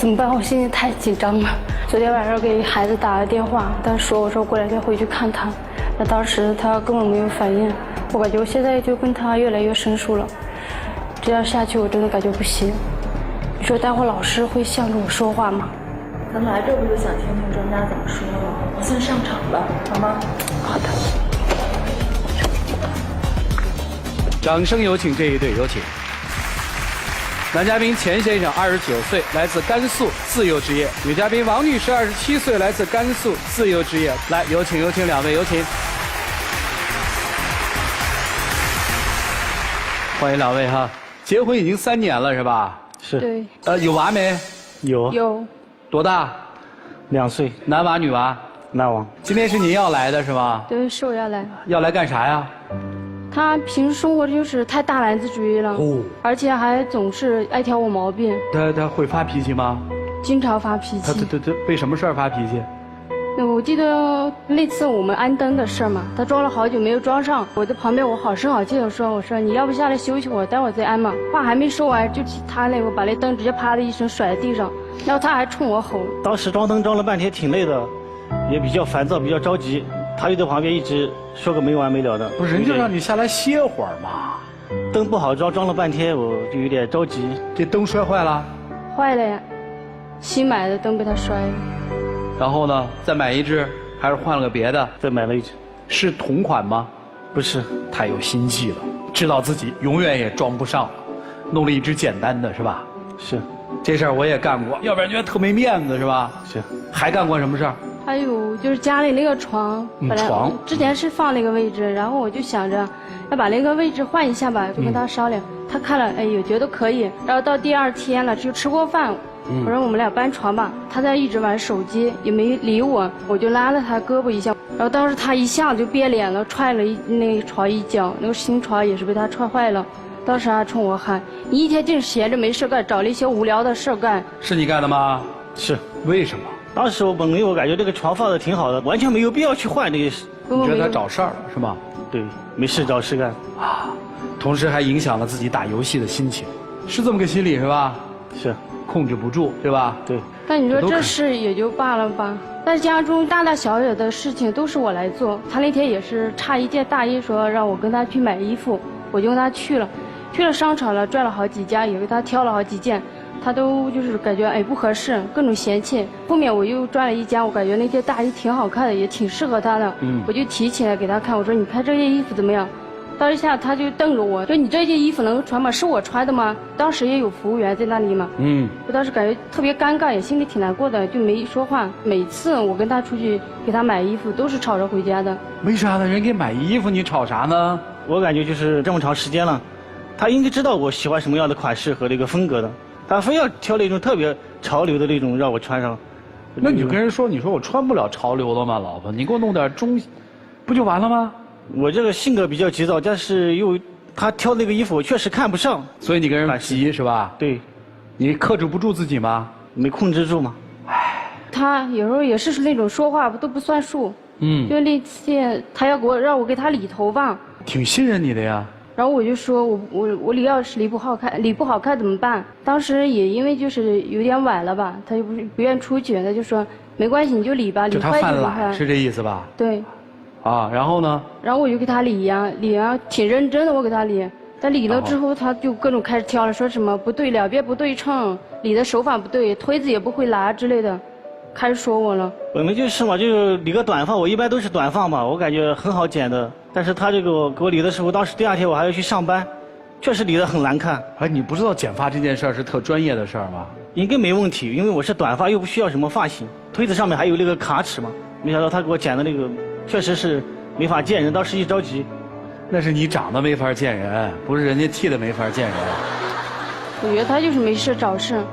怎么办？我心里太紧张了。昨天晚上给孩子打了电话，他说我说过两天回去看他，那当时他根本没有反应。我感觉我现在就跟他越来越生疏了，这样下去我真的感觉不行。你说待会老师会向着我说话吗？咱们来这不就想听听专家怎么说吗？我先上场吧，好吗？好的。掌声有请这一对，有请。男嘉宾钱先生29岁，来自甘肃，自由职业；女嘉宾王女士27岁，来自甘肃，自由职业。来，有请两位，有请。欢迎两位哈，结婚已经3年了是吧？是。对。有娃没？有。有。多大？2岁。男娃女娃？男娃。今天是您要来的是吧？对，是我要来。要来干啥呀？他平时生活就是太大男子主义了，而且还总是爱挑我毛病。他会发脾气吗？经常发脾气。他为什么事儿发脾气？那我记得那次我们安灯的事儿嘛，他装了好久没有装上，我在旁边我好声好气的说，我说你要不下来休息会儿，待会儿再安嘛。话还没说完，就他那个把那灯直接啪的一声甩在地上，然后他还冲我吼。当时装灯装了半天，挺累的，也比较烦躁，比较着急。他就在旁边一直说个没完没了的。不是，人就让你下来歇会儿嘛。灯不好装，装了半天，我就有点着急。这灯摔坏了？坏了呀，新买的灯被他摔了。然后呢，再买一只，还是换了个别的？再买了一只。是同款吗？不是，太有心计了，知道自己永远也装不上了，弄了一只简单的，是吧？是。这事儿我也干过，要不然觉得特没面子，是吧？是。还干过什么事儿？还有就是家里那个床，本来之前是放那个位置，然后我就想着要把那个位置换一下吧，就跟他商量。他看了，哎，也觉得可以。然后到第2天了，就吃过饭，我说我们俩搬床吧。他在一直玩手机，也没理我，我就拉了他胳膊一下。然后当时他一下子就变脸了，踹了那床一脚，那个新床也是被他踹坏了。当时还冲我喊：“你一天净闲着没事干，找了一些无聊的事干。”是你干的吗？是。为什么？当时我感觉这个床放的挺好的，完全没有必要去换这个。你觉得他找事儿了是吗？对，没事找事干啊，同时还影响了自己打游戏的心情，是这么个心理是吧？是，控制不住对吧？对。但你说这事也就罢了吧，但家中大大小小的事情都是我来做。他那天也是差一件大衣，说让我跟他去买衣服，我就跟他去了商场了，转了好几家，也给他挑了好几件。他都就是感觉哎不合适，各种嫌弃。后面我又转了一家，我感觉那件大衣挺好看的，也挺适合他的。我就提起来给他看，我说你看这件衣服怎么样？当时下他就瞪着我，说你这件衣服能穿吗？是我穿的吗？当时也有服务员在那里嘛。我当时感觉特别尴尬，也心里挺难过的，就没说话。每次我跟他出去给他买衣服，都是吵着回家的。为啥呢？人给买衣服，你吵啥呢？我感觉就是这么长时间了，他应该知道我喜欢什么样的款式和这个风格的。他非要挑那种特别潮流的那种让我穿上，那你就跟人说，你说我穿不了潮流的吗，老婆？你给我弄点中，不就完了吗？我这个性格比较急躁，但是又他挑那个衣服我确实看不上，所以你跟人急是吧？对，你克制不住自己吗？没控制住吗？唉，他有时候也是那种说话都不算数。就那次他要让我给他理头发，挺信任你的呀。然后我就说我理要是理不好看怎么办？当时也因为就是有点晚了吧，他就不愿出去，他就说没关系你就理吧，理坏就理坏。是这意思吧？对。啊，然后呢？然后我就给他理呀，挺认真的，我给他理。但理了之后，他就各种开始挑了，说什么不对，两边不对称，理的手法不对，推子也不会拿之类的，开始说我了。我们就是嘛，就是理个短发，我一般都是短发嘛，我感觉很好剪的。但是他这个给我理的时候，当时第2天我还要去上班，确实理得很难看。哎，你不知道剪发这件事儿是特专业的事儿吗？应该没问题，因为我是短发，又不需要什么发型。推子上面还有那个卡尺嘛，没想到他给我剪的那个，确实是没法见人。当时一着急，那是你长得没法见人，不是人家剃的没法见人。我觉得他就是没事找事，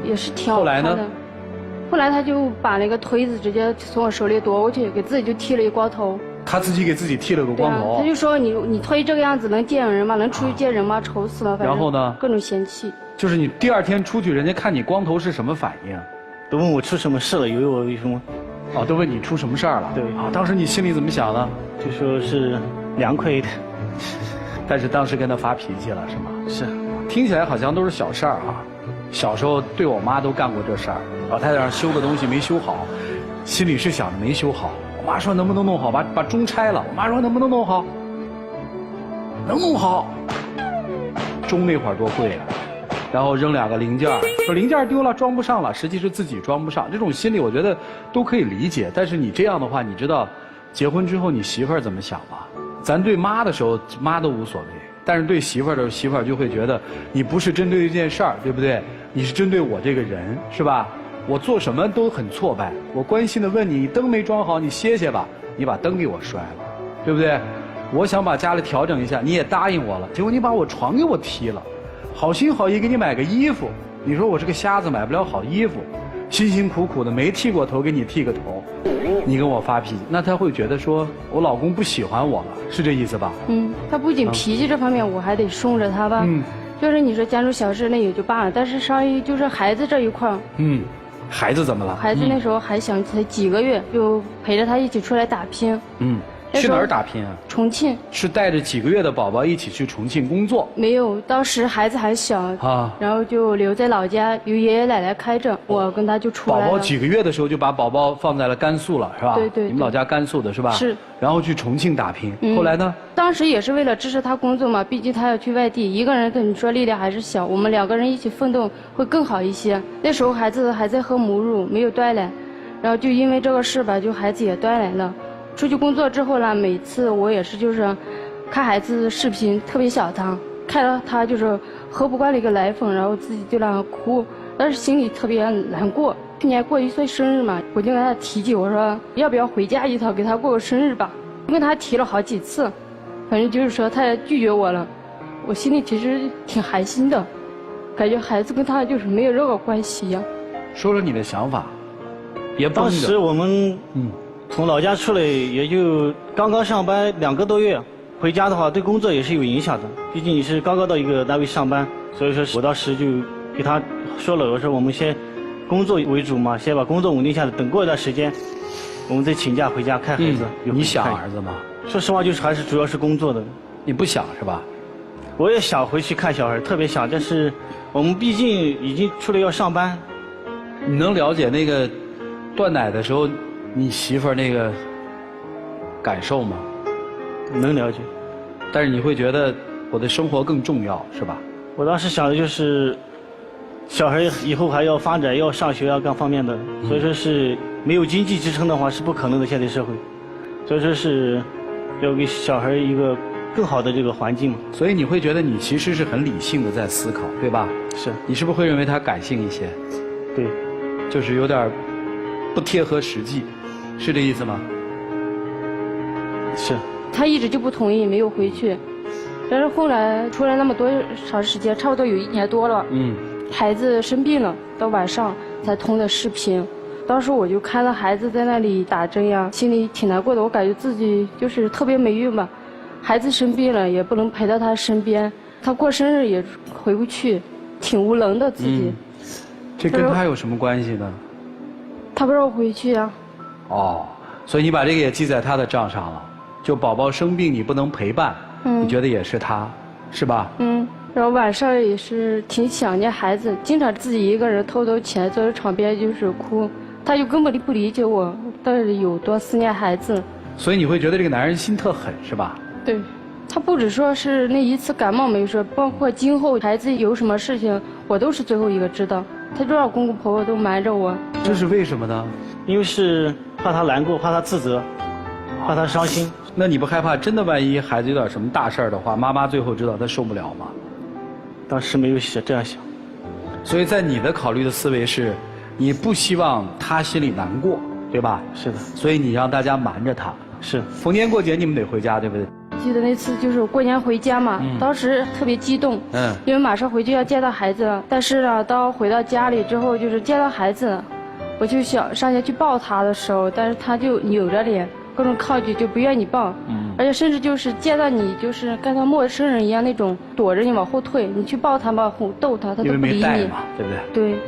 也是挺好看的。后来呢？后来他就把那个推子直接从我手里夺过去，给自己就剃了一光头。他自己给自己剃了个光头。他就说你推这个样子能见人吗？能出去见人吗？丑死了！反正然后呢？各种嫌弃。就是你第2天出去，人家看你光头是什么反应？都问我出什么事了，以为我有什么。哦，都问你出什么事儿了？对啊，当时你心里怎么想的？就说是凉快一点。但是当时跟他发脾气了是吗？是。听起来好像都是小事儿啊。小时候对我妈都干过这事儿，老太太让修个东西没修好，心里是想着没修好。我妈说能不能弄好，把钟拆了。我妈说能不能弄好，能弄好。钟那会儿多贵啊，然后扔2个零件，说零件丢了装不上了，实际是自己装不上。这种心理我觉得都可以理解，但是你这样的话，你知道结婚之后你媳妇儿怎么想吗？咱对妈的时候，妈都无所谓。但是对媳妇儿的时候，媳妇儿就会觉得你不是针对一件事儿，对不对？你是针对我这个人，是吧？我做什么都很挫败。我关心的问你，你灯没装好，你歇歇吧。你把灯给我摔了，对不对？我想把家里调整一下，你也答应我了，结果你把我床给我踢了。好心好意给你买个衣服，你说我是个瞎子买不了好衣服，辛辛苦苦的没剃过头给你剃个头，你跟我发脾气，那他会觉得说我老公不喜欢我了，是这意思吧？他不仅脾气这方面我还得顺着他吧，就是你说家中小事那也就罢了，但是稍微就是孩子这一块孩子怎么了？孩子那时候还小，才几个月，就陪着他一起出来打拼。去哪儿打拼啊？重庆。是带着几个月的宝宝一起去重庆工作？没有，当时孩子还小啊，然后就留在老家，由爷爷奶奶开着，我跟他就出来了。宝宝几个月的时候就把宝宝放在了甘肃了，是吧？对对。你们老家甘肃的是吧？是。然后去重庆打拼，后来呢？当时也是为了支持他工作嘛，毕竟他要去外地，一个人跟你说力量还是小，我们2个人一起奋斗会更好一些。那时候孩子还在喝母乳，没有断奶，然后就因为这个事吧，就孩子也断奶了。出去工作之后呢，每次我也是就是看孩子的视频，特别小他，看到他就是喝不惯那个奶粉，然后自己就那样哭，但是心里特别难过。去年过1岁生日嘛，我就跟他提起，我说要不要回家一趟给他过个生日吧，跟他提了好几次，反正就是说他也拒绝我了，我心里其实挺寒心的，感觉孩子跟他就是没有任何关系一样。说说你的想法，别绷着。当时我们从老家出来也就刚刚上班2个多月，回家的话对工作也是有影响的。毕竟你是刚刚到一个单位上班，所以说我当时就给他说了，我说我们先工作为主嘛，先把工作稳定下来，等过一段时间，我们再请假回家看孩子。你想儿子吗？说实话，就是还是主要是工作的。你不想是吧？我也想回去看小孩，特别想，但是我们毕竟已经出来要上班。你能了解那个断奶的时候？你媳妇儿那个感受吗？能了解，但是你会觉得我的生活更重要，是吧？我当时想的就是，小孩以后还要发展，要上学啊，各方面的，所以说是没有经济支撑的话是不可能的。现在社会，所以说是要给小孩一个更好的这个环境嘛。所以你会觉得你其实是很理性的在思考，对吧？是。你是不是会认为他感性一些？对，就是有点不贴合实际。是这意思吗？是。他一直就不同意，没有回去。但是后来出来那么多长时间，差不多有1年多了。孩子生病了，到晚上才通的视频。当时我就看到孩子在那里打针呀，心里挺难过的。我感觉自己就是特别没用吧。孩子生病了，也不能陪到他身边，他过生日也回不去，挺无能的自己。这跟他有什么关系呢？他不让我回去呀。所以你把这个也记在他的账上了，就宝宝生病你不能陪伴，你觉得也是他，是吧？然后晚上也是挺想念孩子，经常自己一个人偷偷起来坐在床边就是哭，他就根本就不理解我到底有多思念孩子。所以你会觉得这个男人心特狠，是吧？对，他不只说是那一次感冒没事，包括今后孩子有什么事情，我都是最后一个知道，他就让公公婆婆都瞒着我。这是为什么呢？因为是怕他难过，怕他自责，怕他伤心。那你不害怕真的万一孩子有点什么大事儿的话，妈妈最后知道他受不了吗？当时没有这样想。所以在你的考虑的思维是，你不希望他心里难过，对吧？是的。所以你让大家瞒着他。是。逢年过节你们得回家，对不对？记得那次就是过年回家嘛，当时特别激动，因为马上回去要见到孩子了。但是呢，当回到家里之后，就是见到孩子，我就想上前去抱他的时候，但是他就扭着脸，各种抗拒，就不愿意抱。而且甚至就是见到你，就是跟他陌生人一样那种躲着你往后退，你去抱他嘛，逗他，他都不理你。因为没带嘛，对不对？对。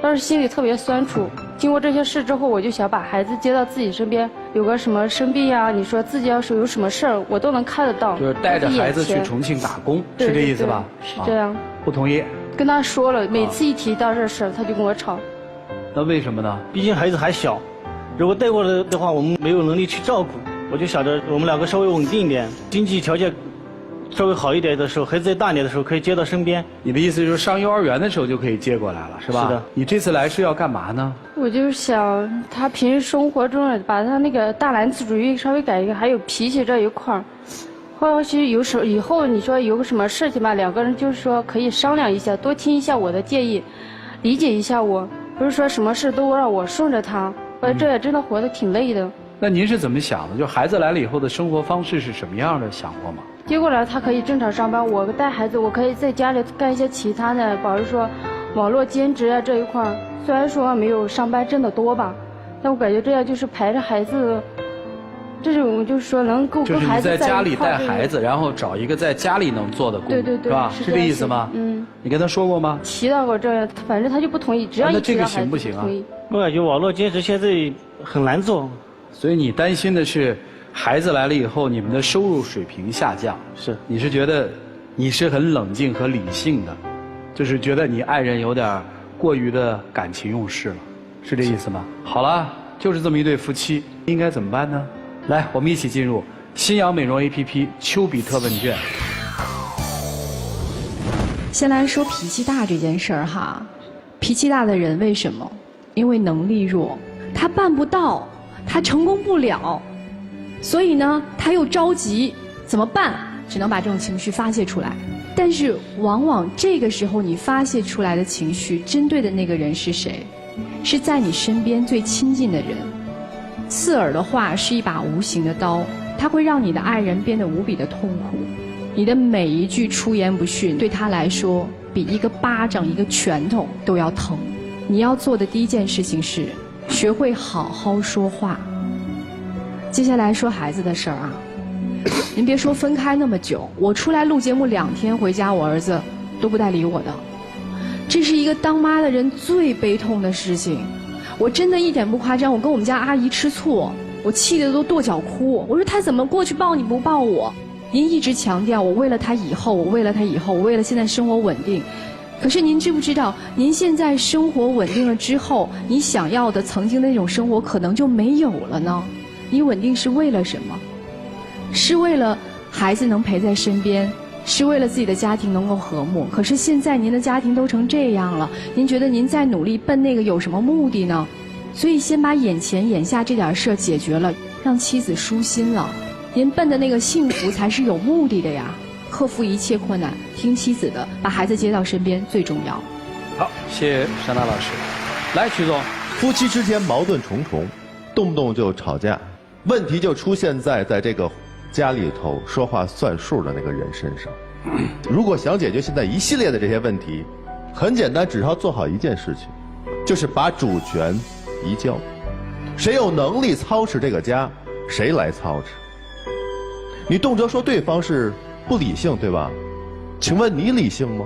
当时心里特别酸楚。经过这些事之后，我就想把孩子接到自己身边，有个什么生病呀，你说自己要是有什么事儿，我都能看得到。就是带着孩子去重庆打工，是这意思吧？是这样。不同意？跟他说了，每次一提到这事儿，他就跟我吵。那为什么呢？毕竟孩子还小，如果带过来的话，我们没有能力去照顾。我就想着我们两个稍微稳定一点，经济条件稍微好一点的时候，孩子再大一点的时候，可以接到身边。你的意思就是上幼儿园的时候就可以接过来了，是吧？是的。你这次来是要干嘛呢？我就想他平时生活中把他那个大男子主义稍微改一改，还有脾气这一块儿，或许以后你说有什么事情吧，两个人就是说可以商量一下，多听一下我的建议，理解一下我，不是说什么事都让我顺着他，这也真的活得挺累的。那您是怎么想的？就孩子来了以后的生活方式是什么样的？想过吗？接过来他可以正常上班，我带孩子，我可以在家里干一些其他的，比如说网络兼职啊这一块儿。虽然说没有上班挣得多吧，但我感觉这样就是陪着孩子，这种就是说能够跟孩子就是你在家里一块儿带孩子，然后找一个在家里能做的工，对，是吧？是这意思吗？嗯。你跟他说过吗？提到过这样，反正他就不同意，只要一提到孩子那这个行不行啊就同意。我感觉网络兼职现在很难做。所以你担心的是，孩子来了以后，你们的收入水平下降。是，你是觉得你是很冷静和理性的，就是觉得你爱人有点过于的感情用事了，是这意思吗？好了，就是这么一对夫妻，应该怎么办呢？来，我们一起进入新阳美容 APP 丘比特问卷。先来说脾气大这件事儿哈，脾气大的人为什么？因为能力弱，他办不到，他成功不了，所以呢，他又着急，怎么办？只能把这种情绪发泄出来。但是往往这个时候你发泄出来的情绪，针对的那个人是谁？是在你身边最亲近的人。刺耳的话是一把无形的刀，它会让你的爱人变得无比的痛苦。你的每一句出言不逊，对他来说比一个巴掌、一个拳头都要疼。你要做的第一件事情是学会好好说话。接下来说孩子的事儿啊，您别说分开那么久，我出来录节目2天回家，我儿子都不带理我的。这是一个当妈的人最悲痛的事情，我真的一点不夸张，我跟我们家阿姨吃醋，我气得都跺脚哭。我说他怎么过去抱你不抱我？您一直强调我为了他以后，我为了他以后，我为了现在生活稳定。可是您知不知道，您现在生活稳定了之后，你想要的曾经的那种生活可能就没有了呢？你稳定是为了什么？是为了孩子能陪在身边，是为了自己的家庭能够和睦。可是现在您的家庭都成这样了，您觉得您再努力奔那个有什么目的呢？所以先把眼前眼下这点事儿解决了，让妻子舒心了，您奔的那个幸福才是有目的的呀。克服一切困难，听妻子的，把孩子接到身边最重要。好，谢谢珊娜老师。来，曲总，夫妻之间矛盾重重，动不动就吵架，问题就出现在这个家里头说话算数的那个人身上。如果想解决现在一系列的这些问题，很简单，只要做好一件事情，就是把主权移交。谁有能力操持这个家，谁来操持。你动辄说对方是不理性，对吧？请问你理性吗？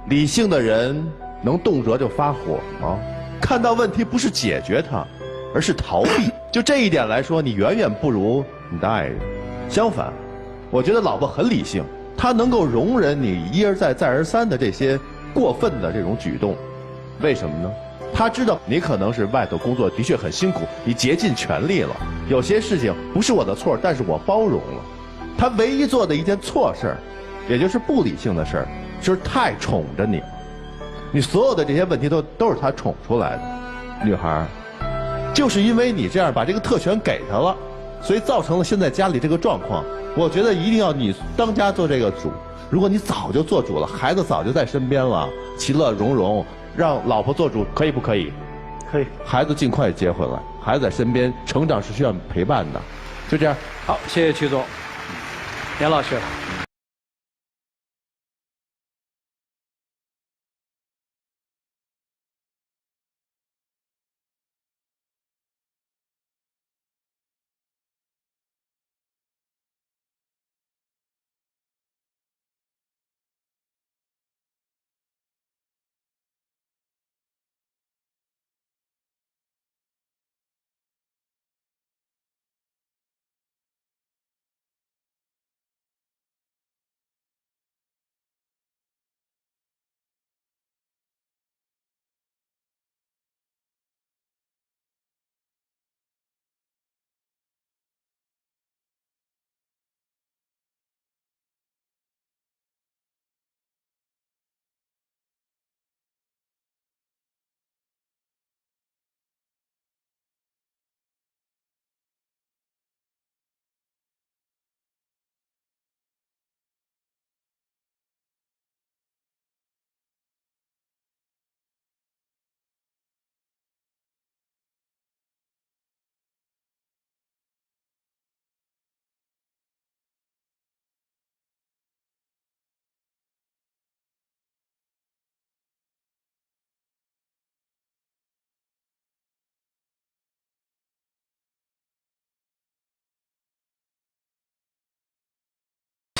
理性的人能动辄就发火吗？看到问题不是解决它，而是逃避。就这一点来说，你远远不如你的爱人。相反，我觉得老婆很理性，她能够容忍你一而再再而三的这些过分的这种举动。为什么呢？她知道你可能是外头工作的确很辛苦，你竭尽全力了，有些事情不是我的错，但是我包容了。她唯一做的一件错事儿，也就是不理性的事儿，就是太宠着你了。你所有的这些问题都是她宠出来的。女孩，就是因为你这样把这个特权给她了，所以造成了现在家里这个状况。我觉得一定要你当家做这个主。如果你早就做主了，孩子早就在身边了，其乐融融，让老婆做主，可以不可以？可以。孩子尽快接回来，孩子在身边，成长是需要陪伴的。就这样。好，谢谢曲总。严老师。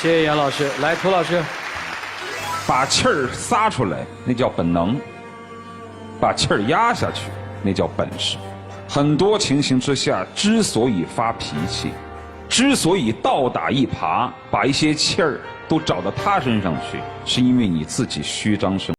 谢谢杨老师。来，涂老师，把气儿撒出来，那叫本能；把气儿压下去，那叫本事。很多情形之下，之所以发脾气，之所以倒打一耙，把一些气儿都找到他身上去，是因为你自己虚张声。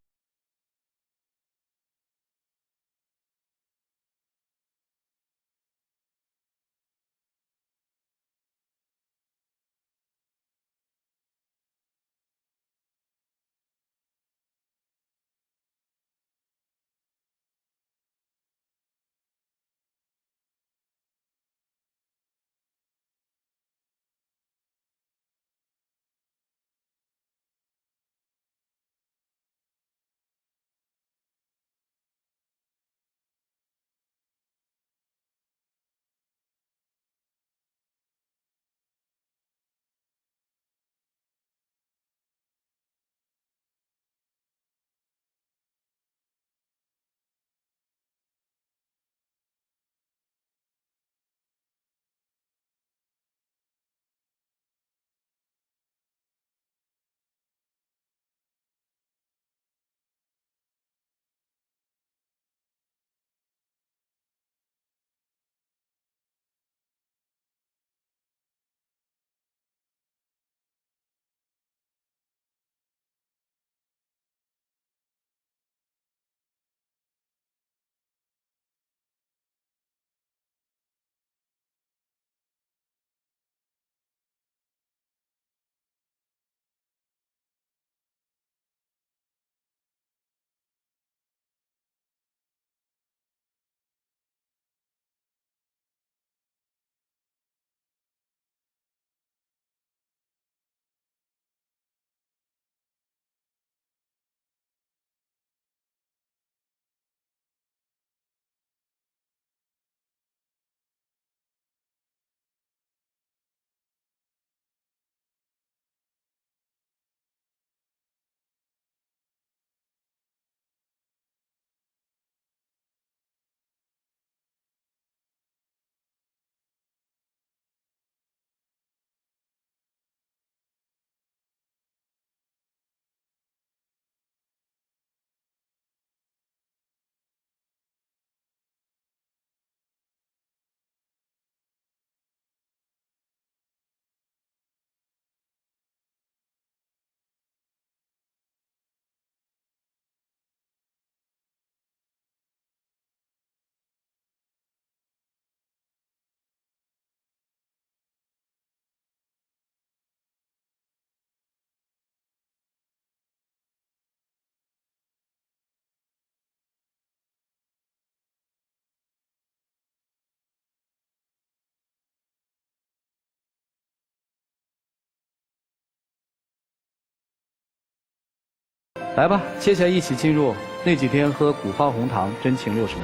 来吧，接下来一起进入那几天喝古方红糖真情60年。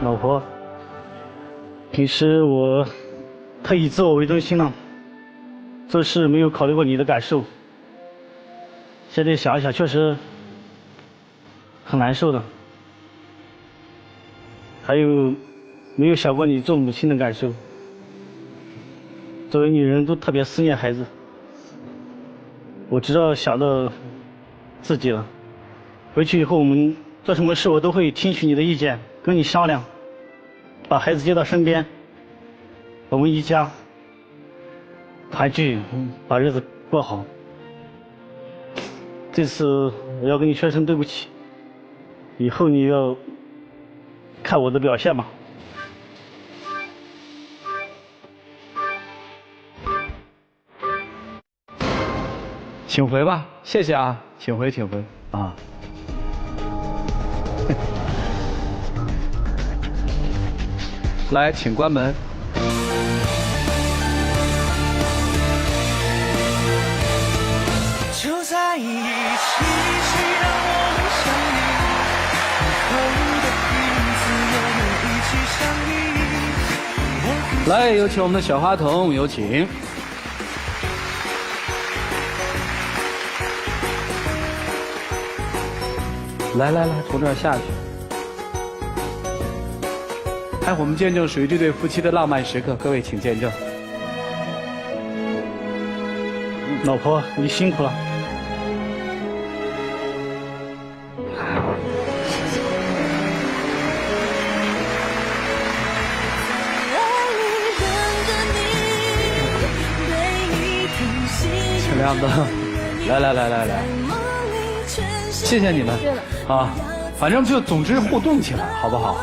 老婆，平时我太以自我为中心了，做事没有考虑过你的感受。现在想一想，确实很难受的。还有，没有想过你做母亲的感受。作为女人，都特别思念孩子。我知道想到自己了。回去以后，我们做什么事，我都会听取你的意见，跟你商量，把孩子接到身边，我们一家团聚，把日子过好。这次我要跟你说声对不起，以后你要看我的表现吧。请回吧，谢谢啊，请回，请回啊。来，请关门。就在一起，谁让我们相遇？以后的日子我们一起相依。来，有请我们的小花童，有请。来来来，从这儿下去。哎，我们见证属于这对夫妻的浪漫时刻，各位请见证。老婆，你辛苦了。亮灯，来，谢谢你们啊，反正就总之互动起来，好不好？